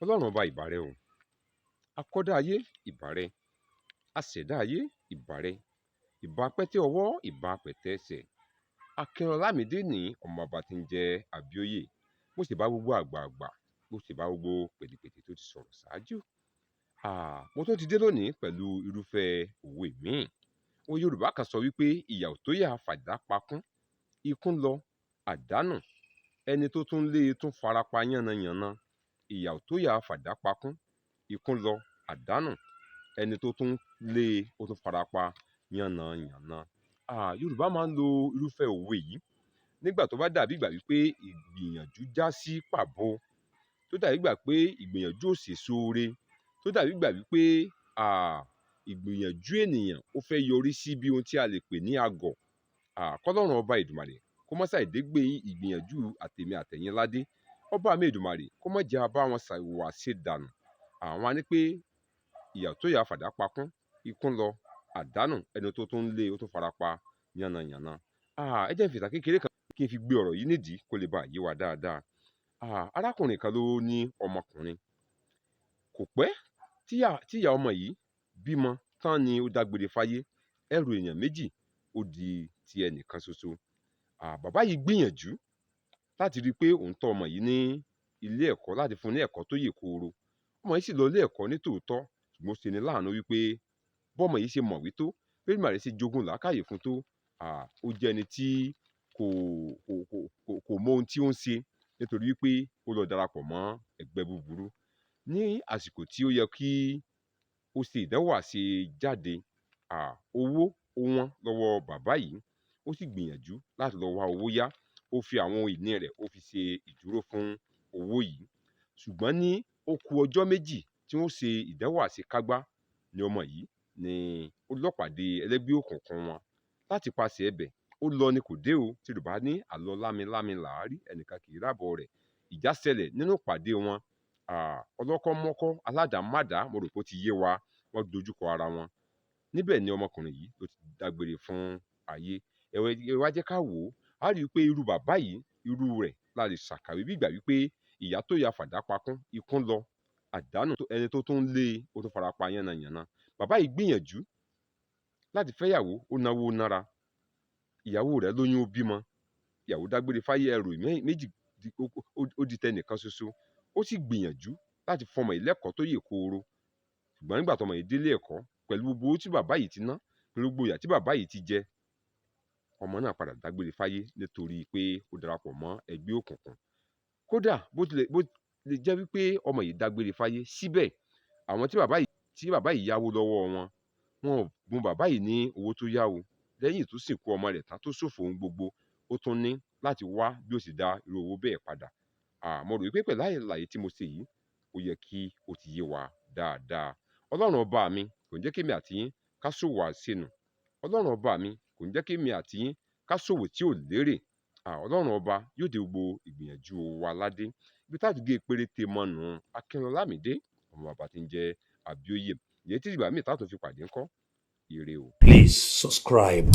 Ọlọ́run ọba ìbà rẹ o, akọ́dá ayé ìbà rẹ, aṣẹ̀dá ayé ìbà rẹ, ìbà pẹ́tẹ́ ọwọ́ ìbà pẹ̀tẹ́ ẹsẹ̀, akínọlámídé ní ọmọ ọba tí ń jẹ́ àbíòye. Mo sì bá gbogbo àgbààgbà, mo sì bá gbogbo pèdèpèdè tó ti sọ̀rọ̀ ṣáájú. Mo tó ti dé lónìí pẹ̀lú irúfẹ́ òwe míì. Òwe Yorùbá kan sọ wípé ìyà ò tóyà fàdá pakún, ikún lọ àdánù, ẹni tó tún lé e tún farapa yánnayànna. Ìyà ò tóyà fàdá pakún, ikún lọ àdánù, ẹni tó tún lé e ó tún farapa yánnayànna. Yorùbá máa ń lo irúfẹ́ òwe yìí nígbà tó bá dàbí ìgbà wípé ìgbìyànjú já sí pàbó, tó dàbí ìgbà pé ìgbìyànjú ò sèso ore, tó dàbí ìgbà wípé ìgbìyànjú ènìyàn ó fẹ́ yọrí sí bí ohun tí a lè pè ní àgọ̀. Kọ́lọ́run ọba Èdùmàrè kó má ṣàìdé gbé ìgbìyànjú àtèmi àtẹ̀yin ládé. Ọba mi Èdùmàrè kó má jẹ́ a bá wọn ṣàìwà ṣe dànù. Àwọn á ní pé ìyà ò tóyà fàdá pakún, ikún lọ àdánù, ẹni tó tún lé ó tún farapa yánnayànna. Ẹ jẹ́ n fìtàn kékeré kan kí n fi gbé ọ̀rọ̀ yìí nídìí kó lè bá yé wa dáadáa. Arákùnrin kan ló ní ọmọkùnrin. Kò pẹ́ tíyà ọmọ yìí bímọ tán ni ó dágbére fáyé. Ẹrù èèyàn méjì ó di ti ẹnìkan ṣoṣo. Bàbá yìí gbìyànjú láti rí i pé òun tọ́ ọmọ yìí ní ilé ẹ̀kọ́, láti fún un ní ẹ̀kọ́ tó yè kooro. Ọmọ yìí sì lọ ilé ẹ̀kọ́ ní tòótọ́, ṣùgbọ́n ó ṣe ni láàánú wípé bọ́mọ yìí ṣe mọ̀wé tó, bí Èdùmàrè ṣe jogún làákàyè fún tó, ó jẹ́ ẹni tí kò mọ ohun tí ó ń ṣe, nítorí wípé ó lọ darapọ̀ mọ́ ẹgbẹ́ búburú. Ní àsìkò tí ó yẹ kí ó ṣe ìdánwò àṣejáde, owó ó wọ́n lọ́wọ́ bàbá yìí. Ó sì gbìyànjú láti lọ wá owó yá. Ó fi àwọn ohun ìní rẹ̀ ó fi ṣe ìdúró fún owó yìí. Ṣùgbọ́n ní ó kù ọjọ́ méjì tí wọ́n ṣe ìdánwò àṣekágbá ni ọmọ yìí ni ó lọ pàdé ẹlẹ́gbẹ́ òkùnkùn wọn. Láti paṣẹ ẹbẹ̀ ó lọ ni kò dé o. Tí Yorùbá ní àlọ́ lámilámi làárí, ẹnìkan kì í rábọ̀ rẹ̀. Ìjà ṣẹlẹ̀ nínú ìpàdé wọn. Ọlọ́kọ́ mọ́kọ́ aládàá-mádàá, mo rò pé ó ti yé wa, wọ́n dojúkọ ara wọn. Níbẹ̀ ni ọmọkùnrin yìí ló ti dágbére fún ayé. Ẹ wá jẹ́ ká wò ó, a rí i pé irú bàbá yìí, irú rẹ̀ la lè ṣàkàwé bí ìgbà wípé ìyà tóyà fàdá pakún, ikún lọ àdánù, ẹni tó tún lé e ó tún farapa yánnayànna. Bàbá yìí gbìyànjú láti fẹ́yàwó, ó náwó nára. Ìyàwó rẹ̀ lóyún, ó bímọ. Ìyàwó dágbére fáyé, ẹrù méjì ó di tẹnìkan ṣoṣo. Ó sì gbìyànjú láti fọmọ yìí lẹ́kọ̀ọ́ tó yè kooro. Ṣùgbọ́n nígbà tọmọ yìí délé ẹ̀kọ́, pẹ̀lú gbogbo owó tí bàbá yìí ti ná, pẹ̀lú gbogbo ìyà tí bàbá yìí ti jẹ, ọmọ náà padà dágbére fáyé nítorí pé ó darapọ̀ mọ́ ẹgbẹ́ òkùnkùn. Kódà bó lè jẹ́ wípé ọmọ yìí dágbére fáyé, síbẹ̀ àwọn tí bàbá yìí yáwó lọ́wọ́ wọn ò bùn bàbá yìí ní owó tó yá o. Lẹ́yìn tó sìnkú ọmọ rẹ̀ tán tó ṣòfò ohun gbogbo, ó tún ní láti wá bí ó sì dá irú owó bẹ́ẹ̀ padà. Mo rò wípé pẹ̀lú àlàyé tí mo ṣe yìí, ó yẹ kí ó ti yé wa dáadáa. Ọlọ́run ọba mi kò ní jẹ́ kémi àti yín ká ṣòwò àṣenù. Ọlọ́run ọba mi kò ní jẹ́ kémi àti yín ká ṣòwò tí ò lérè. Ọlọ́run ọba yóò dé gbogbo ìgbìyànjú wa ládé. Ibi táàtì gé péréte mọ́nu Akínọlámídé ọmọ bàbá tí ń jẹ́ àbíòye. Ìyẹn tí ìgbà míì táàtò fi pàdé ńkọ́. Ire o. Please subscribe.